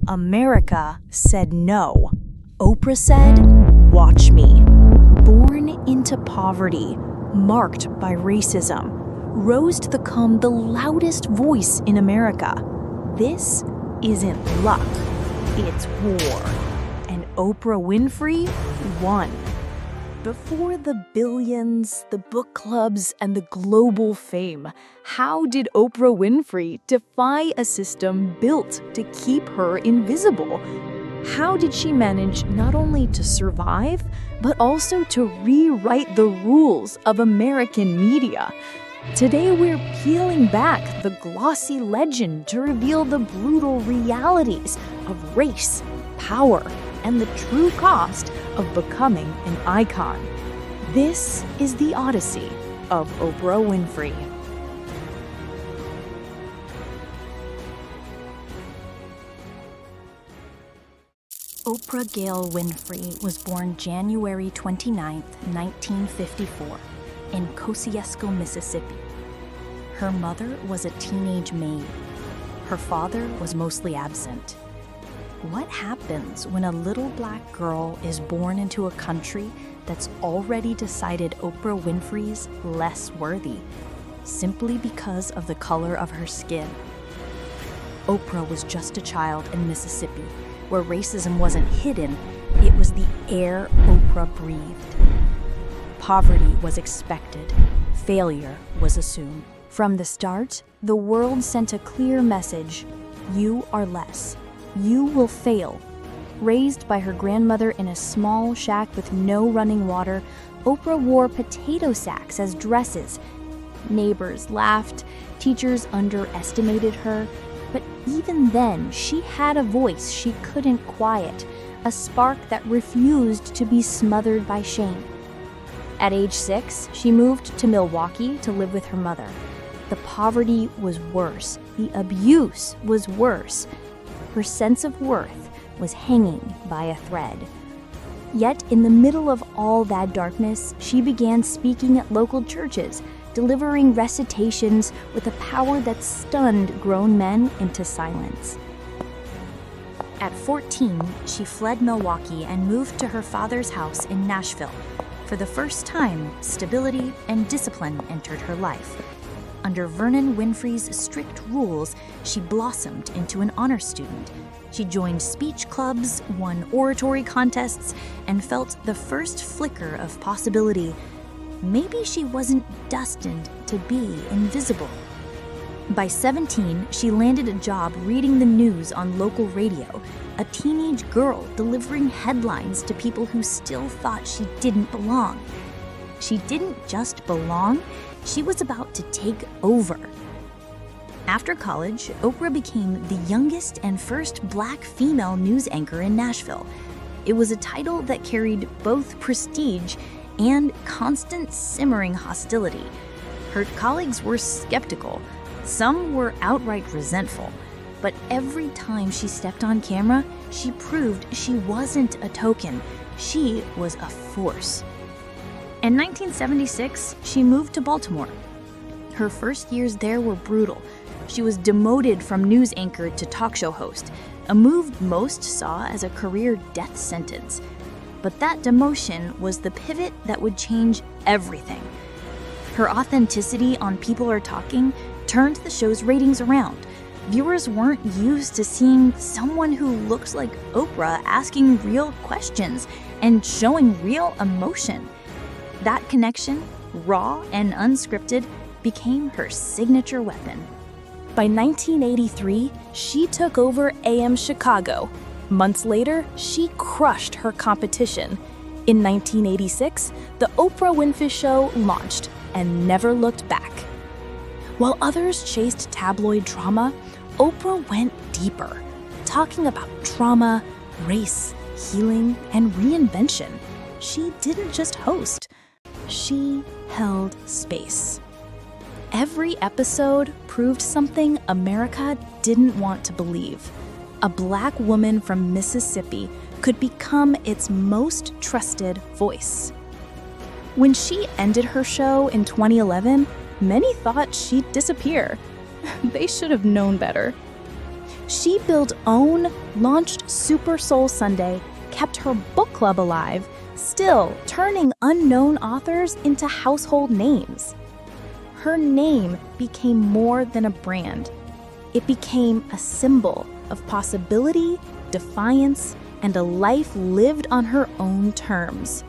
America said no. Oprah said, "Watch me." Born into poverty, marked by racism, rose to become the loudest voice in America. This isn't luck, it's war. And Oprah Winfrey won. Before the billions, the book clubs, and the global fame, how did Oprah Winfrey defy a system built to keep her invisible? How did she manage not only to survive, but also to rewrite the rules of American media? Today we're peeling back the glossy legend to reveal the brutal realities of race, power, and the true cost of becoming an icon. This is the Odyssey of Oprah Winfrey. Oprah Gail Winfrey was born January 29, 1954, in Kosciuszko, Mississippi. Her mother was a teenage maid. Her father was mostly absent. What happens when a little black girl is born into a country that's already decided Oprah Winfrey's less worthy, simply because of the color of her skin? Oprah was just a child in Mississippi, where racism wasn't hidden, it was the air Oprah breathed. Poverty was expected, failure was assumed. From the start, the world sent a clear message: you are less. You will fail. Raised by her grandmother in a small shack with no running water, Oprah wore potato sacks as dresses. Neighbors laughed, teachers underestimated her, but even then, she had a voice she couldn't quiet, a spark that refused to be smothered by shame. At age 6, she moved to Milwaukee to live with her mother. The poverty was worse. The abuse was worse. Her sense of worth was hanging by a thread. Yet, in the middle of all that darkness, she began speaking at local churches, delivering recitations with a power that stunned grown men into silence. At 14, she fled Milwaukee and moved to her father's house in Nashville. For the first time, stability and discipline entered her life. Under Vernon Winfrey's strict rules, she blossomed into an honor student. She joined speech clubs, won oratory contests, and felt the first flicker of possibility. Maybe she wasn't destined to be invisible. By 17, she landed a job reading the news on local radio, a teenage girl delivering headlines to people who still thought she didn't belong. She didn't just belong, she was about to take over. After college, Oprah became the youngest and first black female news anchor in Nashville. It was a title that carried both prestige and constant simmering hostility. Her colleagues were skeptical. Some were outright resentful. But every time she stepped on camera, she proved she wasn't a token. She was a force. In 1976, she moved to Baltimore. Her first years there were brutal. She was demoted from news anchor to talk show host, a move most saw as a career death sentence. But that demotion was the pivot that would change everything. Her authenticity on People Are Talking turned the show's ratings around. Viewers weren't used to seeing someone who looks like Oprah asking real questions and showing real emotion. That connection, raw and unscripted, became her signature weapon. By 1983, she took over AM Chicago. Months later, she crushed her competition. In 1986, The Oprah Winfrey Show launched and never looked back. While others chased tabloid drama, Oprah went deeper, talking about trauma, race, healing, and reinvention. She didn't just host, she held space. Every episode proved something America didn't want to believe. A black woman from Mississippi could become its most trusted voice. When she ended her show in 2011, many thought she'd disappear. They should have known better. She built OWN, launched Super Soul Sunday, kept her book club alive, still turning unknown authors into household names. Her name became more than a brand. It became a symbol of possibility, defiance, and a life lived on her own terms.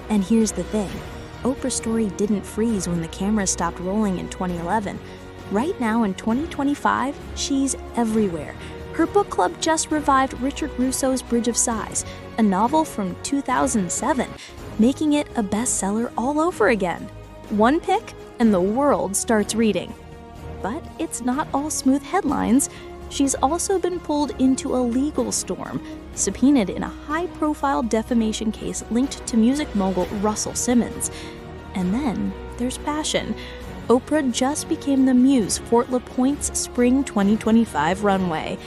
And here's the thing, Oprah's story didn't freeze when the cameras stopped rolling in 2011. Right now in 2025, she's everywhere. Her book club just revived Richard Russo's Bridge of Sighs, a novel from 2007, making it a bestseller all over again. One pick, and the world starts reading. But it's not all smooth headlines. She's also been pulled into a legal storm, subpoenaed in a high-profile defamation case linked to music mogul Russell Simmons. And then there's passion. Oprah just became the muse for LaPointe's Spring 2025 runway.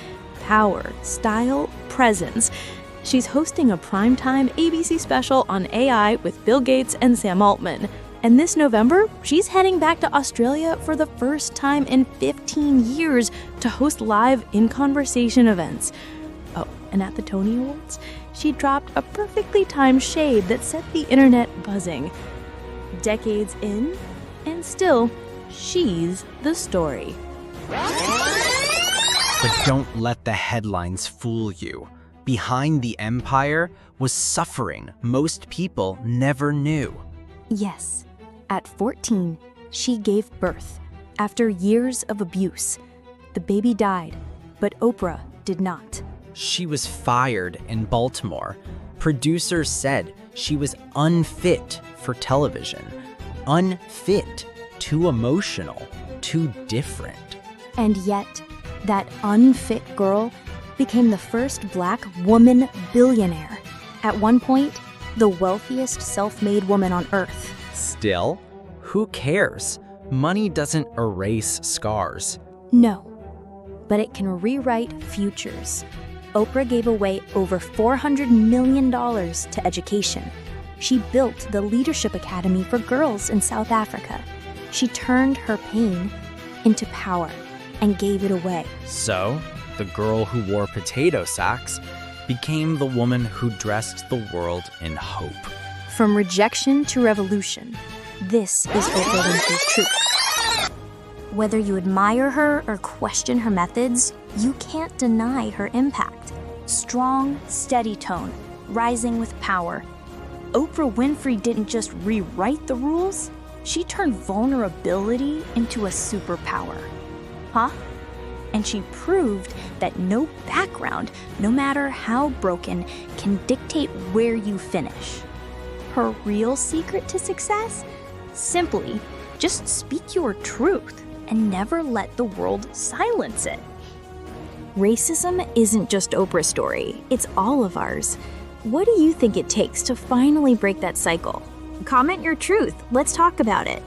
Power, style, presence. She's hosting a primetime ABC special on AI with Bill Gates and Sam Altman. And this November, she's heading back to Australia for the first time in 15 years to host live in-conversation events. Oh, and at the Tony Awards, she dropped a perfectly timed shade that set the internet buzzing. Decades in, and still, she's the story. But don't let the headlines fool you. Behind the empire was suffering most people never knew. Yes, at 14, she gave birth after years of abuse. The baby died, but Oprah did not. She was fired in Baltimore. Producers said she was unfit for television. Unfit, too emotional, too different. And yet, that unfit girl became the first Black woman billionaire. At one point, the wealthiest self-made woman on earth. Still, who cares? Money doesn't erase scars. No, but it can rewrite futures. Oprah gave away over $400 million to education. She built the Leadership Academy for girls in South Africa. She turned her pain into power and gave it away. So, the girl who wore potato sacks became the woman who dressed the world in hope. From rejection to revolution, this is Oprah Winfrey's truth. Whether you admire her or question her methods, you can't deny her impact. Strong, steady tone, rising with power. Oprah Winfrey didn't just rewrite the rules, she turned vulnerability into a superpower. Huh? And she proved that no background, no matter how broken, can dictate where you finish. Her real secret to success? Simply, just speak your truth and never let the world silence it. Racism isn't just Oprah's story, it's all of ours. What do you think it takes to finally break that cycle? Comment your truth, let's talk about it.